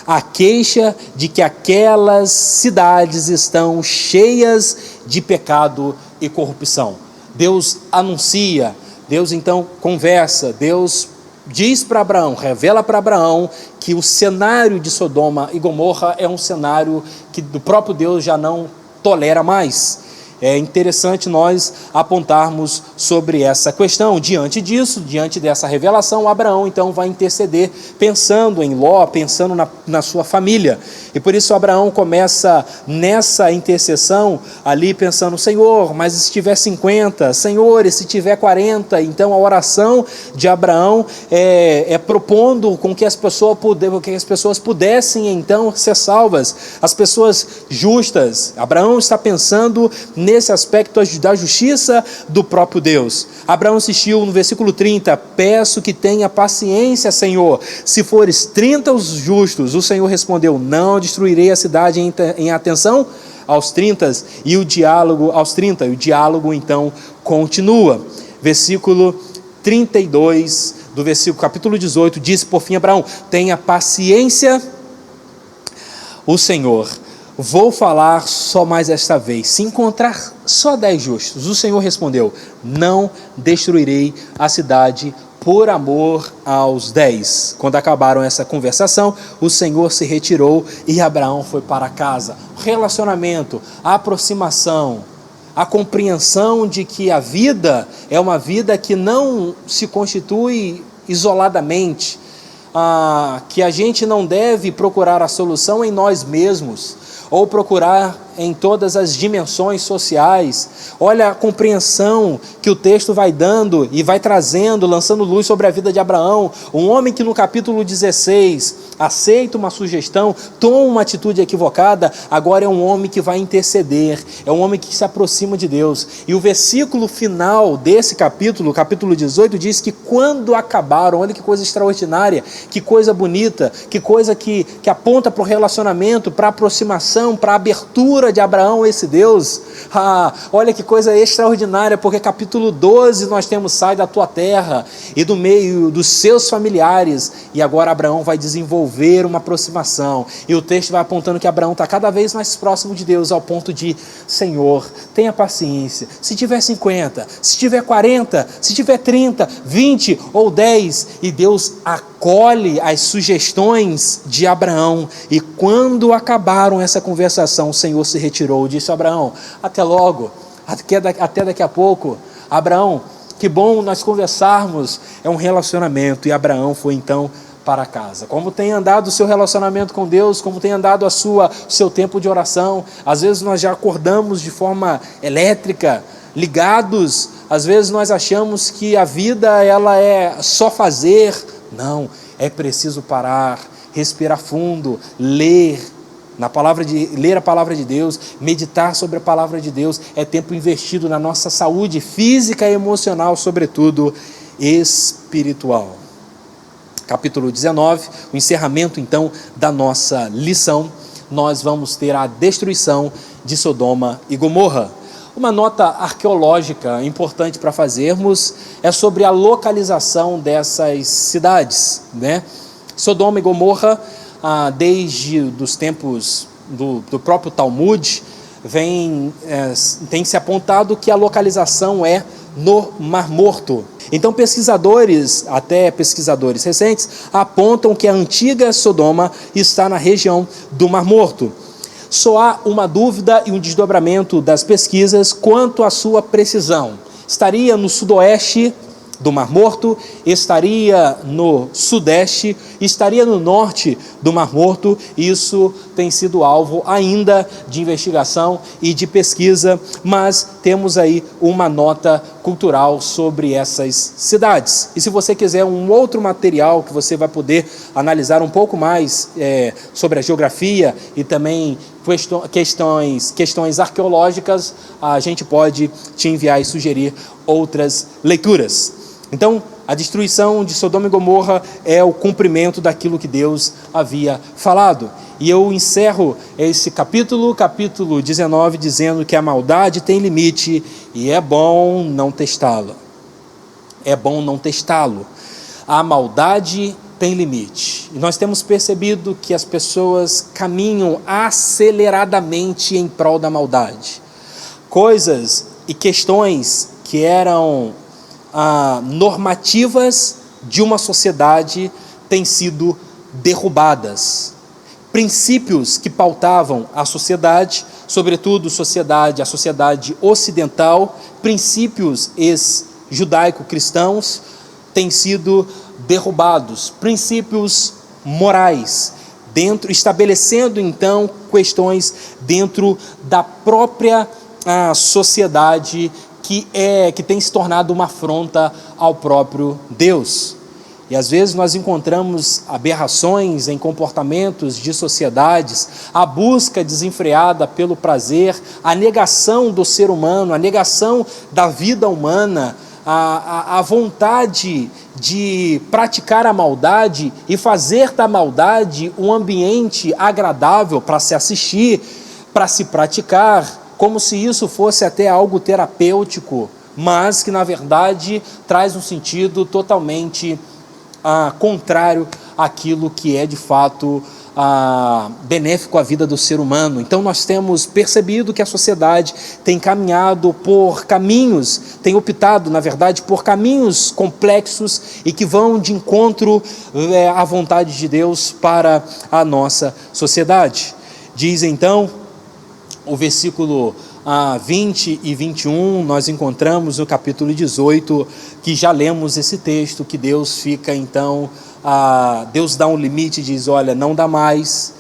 a queixa de que aquelas cidades estão cheias de pecado e corrupção. Deus anuncia, Deus então conversa, Deus diz para Abraão, revela para Abraão que o cenário de Sodoma e Gomorra é um cenário que o próprio Deus já não tolera mais. É interessante nós apontarmos sobre essa questão. Diante disso, diante dessa revelação, Abraão então vai interceder, pensando em Ló, pensando na sua família. E por isso Abraão começa nessa intercessão ali pensando: Senhor, mas e se tiver 50? Senhor, e se tiver 40? Então a oração de Abraão é propondo com que as pessoas pudessem então ser salvas, as pessoas justas. Abraão está pensando nesse aspecto da justiça do próprio Deus. Abraão insistiu no versículo 30, peço que tenha paciência, Senhor, se fores 30 os justos. O Senhor respondeu, não destruirei a cidade em atenção aos 30, e o diálogo então continua. Versículo 32 do capítulo 18, disse por fim Abraão, tenha paciência o Senhor, vou falar só mais esta vez, se encontrar só 10 justos. O Senhor respondeu, não destruirei a cidade por amor aos 10. Quando acabaram essa conversação, o Senhor se retirou e Abraão foi para casa. O relacionamento, a aproximação, a compreensão de que a vida é uma vida que não se constitui isoladamente, que a gente não deve procurar a solução em nós mesmos, ou procurar em todas as dimensões sociais. Olha a compreensão que o texto vai dando e vai trazendo, lançando luz sobre a vida de Abraão, um homem que no capítulo 16 aceita uma sugestão, toma uma atitude equivocada, agora é um homem que vai interceder, é um homem que se aproxima de Deus. E o versículo final desse capítulo, capítulo 18, diz que quando acabaram, olha que coisa extraordinária, que coisa bonita, que coisa que aponta para o relacionamento, para a aproximação, para a abertura de Abraão a esse Deus. Olha que coisa extraordinária, porque capítulo 12 nós temos, sai da tua terra e do meio dos seus familiares, e agora Abraão vai desenvolver uma aproximação, e o texto vai apontando que Abraão está cada vez mais próximo de Deus, ao ponto de, Senhor, tenha paciência, se tiver 50, se tiver 40, se tiver 30, 20 ou 10, e Deus acolhe as sugestões de Abraão. E quando acabaram essa conversação, o Senhor se retirou e disse a Abraão, até logo, até daqui a pouco. Abraão, que bom nós conversarmos, é um relacionamento. E Abraão foi então para casa? Como tem andado o seu relacionamento com Deus? Como tem andado seu tempo de oração? Às vezes nós já acordamos de forma elétrica, ligados. Às vezes nós achamos que a vida ela é só fazer. Não, é preciso parar, respirar fundo, ler a palavra de Deus, meditar sobre a palavra de Deus. É tempo investido na nossa saúde física e emocional, sobretudo espiritual. Capítulo 19, o encerramento então da nossa lição. Nós vamos ter a destruição de Sodoma e Gomorra. Uma nota arqueológica importante para fazermos é sobre a localização dessas cidades, né? Sodoma e Gomorra, desde os tempos do próprio Talmud, tem se apontado que a localização é no Mar Morto. Então até pesquisadores recentes, apontam que a antiga Sodoma está na região do Mar Morto. Só há uma dúvida e um desdobramento das pesquisas quanto à sua precisão. Estaria no sudoeste do Mar Morto, estaria no sudeste, estaria no norte do Mar Morto. Isso tem sido alvo ainda de investigação e de pesquisa, mas temos aí uma nota cultural sobre essas cidades. E se você quiser um outro material que você vai poder analisar um pouco mais sobre a geografia e também questões arqueológicas, a gente pode te enviar e sugerir outras leituras. Então, a destruição de Sodoma e Gomorra é o cumprimento daquilo que Deus havia falado. E eu encerro esse capítulo 19, dizendo que a maldade tem limite e é bom não testá-la. É bom não testá-lo. A maldade tem limite. E nós temos percebido que as pessoas caminham aceleradamente em prol da maldade. Coisas e questões que eram normativas de uma sociedade têm sido derrubadas. Princípios que pautavam a sociedade, sobretudo a sociedade ocidental, princípios judaico-cristãos, têm sido derrubados. Princípios morais, estabelecendo então questões dentro da própria sociedade que tem se tornado uma afronta ao próprio Deus. E às vezes nós encontramos aberrações em comportamentos de sociedades, a busca desenfreada pelo prazer, a negação do ser humano, a negação da vida humana, a vontade de praticar a maldade e fazer da maldade um ambiente agradável para se assistir, para se praticar, como se isso fosse até algo terapêutico, mas que na verdade traz um sentido totalmente contrário àquilo que é de fato benéfico à vida do ser humano. Então nós temos percebido que a sociedade tem caminhado por caminhos, tem optado na verdade por caminhos complexos e que vão de encontro à vontade de Deus para a nossa sociedade. Diz então o versículo 20 e 21, nós encontramos no capítulo 18, que já lemos esse texto, que Deus fica então, Deus dá um limite e diz, olha, não dá mais,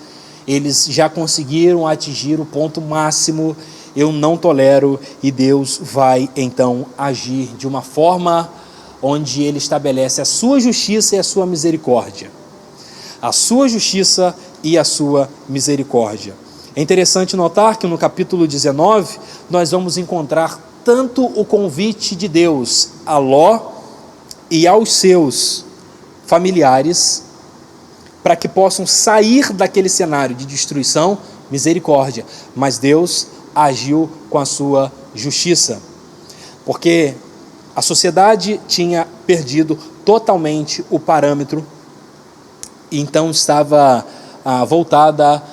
eles já conseguiram atingir o ponto máximo, eu não tolero, e Deus vai então agir de uma forma onde Ele estabelece a sua justiça e a sua misericórdia. A sua justiça e a sua misericórdia. É interessante notar que no capítulo 19, nós vamos encontrar tanto o convite de Deus a Ló e aos seus familiares, para que possam sair daquele cenário de destruição, misericórdia, mas Deus agiu com a sua justiça, porque a sociedade tinha perdido totalmente o parâmetro, e então estava voltada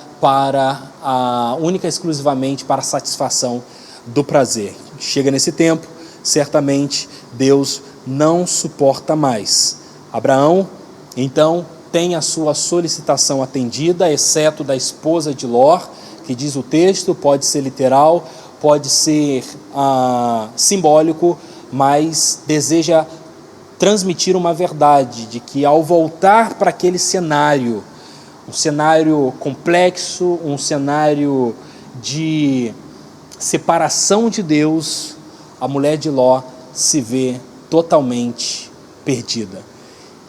única e exclusivamente para a satisfação do prazer. Chega nesse tempo, certamente Deus não suporta mais. Abraão, então, tem a sua solicitação atendida, exceto da esposa de Ló, que diz o texto, pode ser literal, pode ser simbólico, mas deseja transmitir uma verdade de que ao voltar para aquele cenário, um cenário complexo, um cenário de separação de Deus, a mulher de Ló se vê totalmente perdida.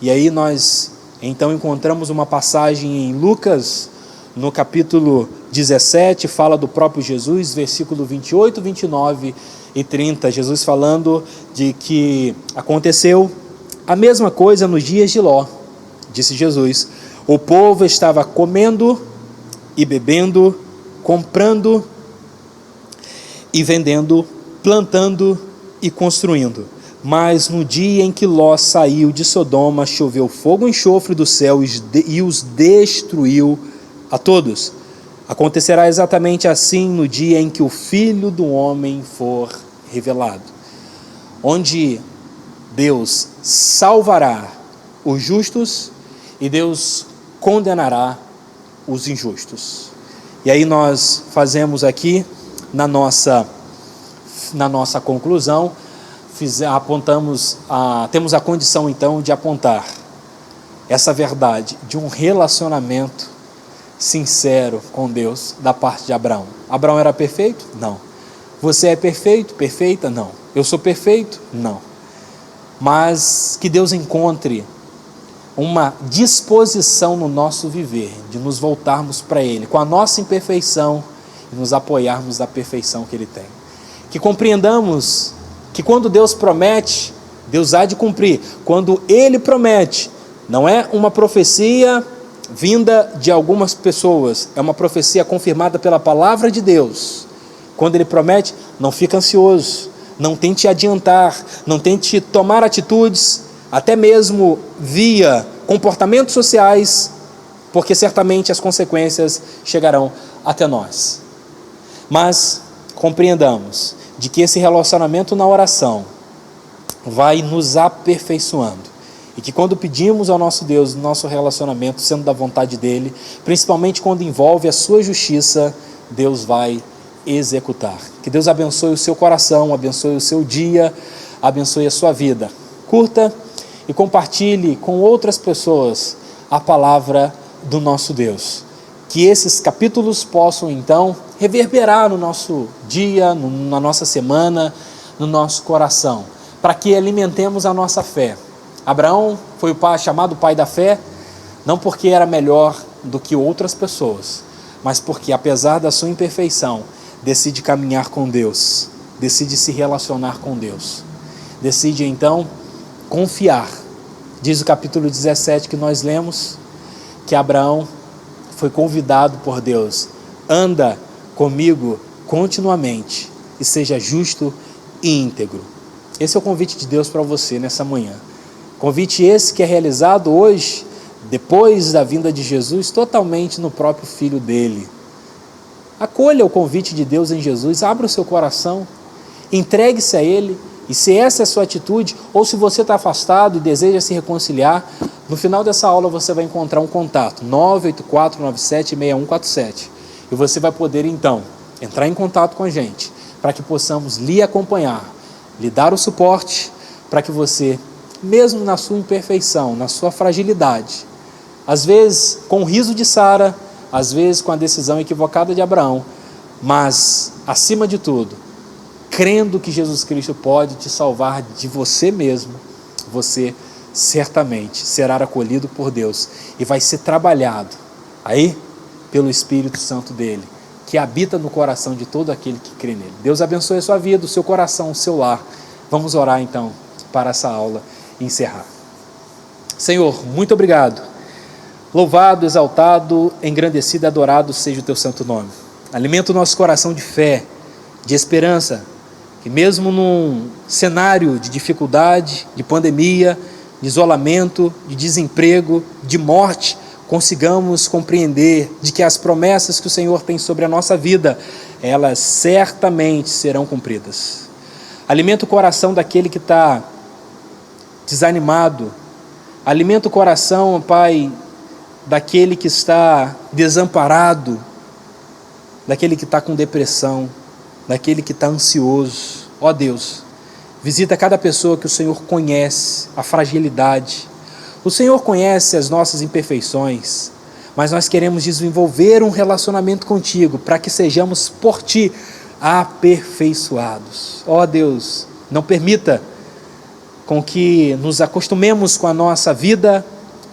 E aí nós então encontramos uma passagem em Lucas, no capítulo 17, fala do próprio Jesus, versículo 28, 29 e 30, Jesus falando de que aconteceu a mesma coisa nos dias de Ló. Disse Jesus: o povo estava comendo e bebendo, comprando e vendendo, plantando e construindo. Mas no dia em que Ló saiu de Sodoma, choveu fogo e enxofre do céu e os destruiu a todos. Acontecerá exatamente assim no dia em que o Filho do Homem for revelado, onde Deus salvará os justos e Deus condenará os injustos. E aí nós fazemos aqui, na nossa conclusão, temos a condição então de apontar essa verdade de um relacionamento sincero com Deus da parte de Abraão. Abraão era perfeito? Não. Você é perfeito? Perfeita? Não. Eu sou perfeito? Não. Mas que Deus encontre uma disposição no nosso viver, de nos voltarmos para Ele, com a nossa imperfeição, e nos apoiarmos da perfeição que Ele tem. Que compreendamos que quando Deus promete, Deus há de cumprir. Quando Ele promete, não é uma profecia vinda de algumas pessoas, é uma profecia confirmada pela palavra de Deus. Quando Ele promete, não fica ansioso, não tente adiantar, não tente tomar atitudes, até mesmo via comportamentos sociais, porque certamente as consequências chegarão até nós. Mas compreendamos de que esse relacionamento na oração vai nos aperfeiçoando, e que quando pedimos ao nosso Deus nosso relacionamento sendo da vontade dEle, principalmente quando envolve a sua justiça, Deus vai executar. Que Deus abençoe o seu coração, abençoe o seu dia, abençoe a sua vida. Curta e compartilhe com outras pessoas a palavra do nosso Deus. Que esses capítulos possam então reverberar no nosso dia, na nossa semana, no nosso coração, para que alimentemos a nossa fé. Abraão foi chamado pai da fé, não porque era melhor do que outras pessoas, mas porque, apesar da sua imperfeição, decide caminhar com Deus, decide se relacionar com Deus, decide então confiar. Diz o capítulo 17 que nós lemos, que Abraão foi convidado por Deus: anda comigo continuamente e seja justo e íntegro. Esse é o convite de Deus para você nessa manhã. Convite esse que é realizado hoje, depois da vinda de Jesus, totalmente no próprio Filho dele. Acolha o convite de Deus em Jesus, abra o seu coração, entregue-se a Ele, e se essa é a sua atitude, ou se você está afastado e deseja se reconciliar, no final dessa aula você vai encontrar um contato, 984976147, e você vai poder então entrar em contato com a gente, para que possamos lhe acompanhar, lhe dar o suporte, para que você, mesmo na sua imperfeição, na sua fragilidade, às vezes com o riso de Sara, às vezes com a decisão equivocada de Abraão, mas, acima de tudo, crendo que Jesus Cristo pode te salvar de você mesmo, você certamente será acolhido por Deus e vai ser trabalhado aí pelo Espírito Santo dele, que habita no coração de todo aquele que crê nele. Deus abençoe a sua vida, o seu coração, o seu lar. Vamos orar então para essa aula encerrar. Senhor, muito obrigado. Louvado, exaltado, engrandecido e adorado seja o teu santo nome. Alimenta o nosso coração de fé, de esperança, que mesmo num cenário de dificuldade, de pandemia, de isolamento, de desemprego, de morte, consigamos compreender de que as promessas que o Senhor tem sobre a nossa vida, elas certamente serão cumpridas. Alimenta o coração daquele que está desanimado, alimenta o coração, Pai, daquele que está desamparado, daquele que está com depressão, daquele que está ansioso. Ó Deus, Visita cada pessoa que o Senhor conhece, a fragilidade. O Senhor conhece as nossas imperfeições, mas nós queremos desenvolver um relacionamento contigo para que sejamos por ti aperfeiçoados. Ó Deus, não permita com que nos acostumemos com a nossa vida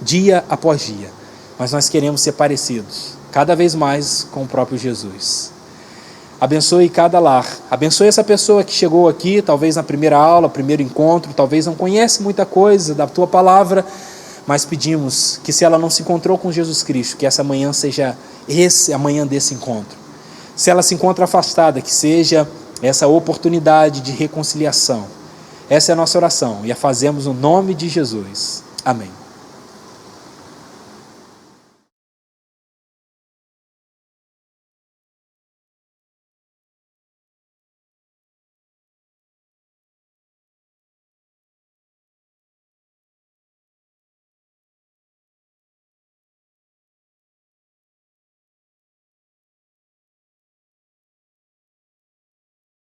dia após dia, mas nós queremos ser parecidos cada vez mais com o próprio Jesus. Abençoe cada lar, abençoe essa pessoa que chegou aqui, talvez na primeira aula, primeiro encontro, talvez não conhece muita coisa da tua palavra, mas pedimos que, se ela não se encontrou com Jesus Cristo, que essa manhã seja a manhã desse encontro. Se ela se encontra afastada, que seja essa oportunidade de reconciliação. Essa é a nossa oração e a fazemos no nome de Jesus. Amém.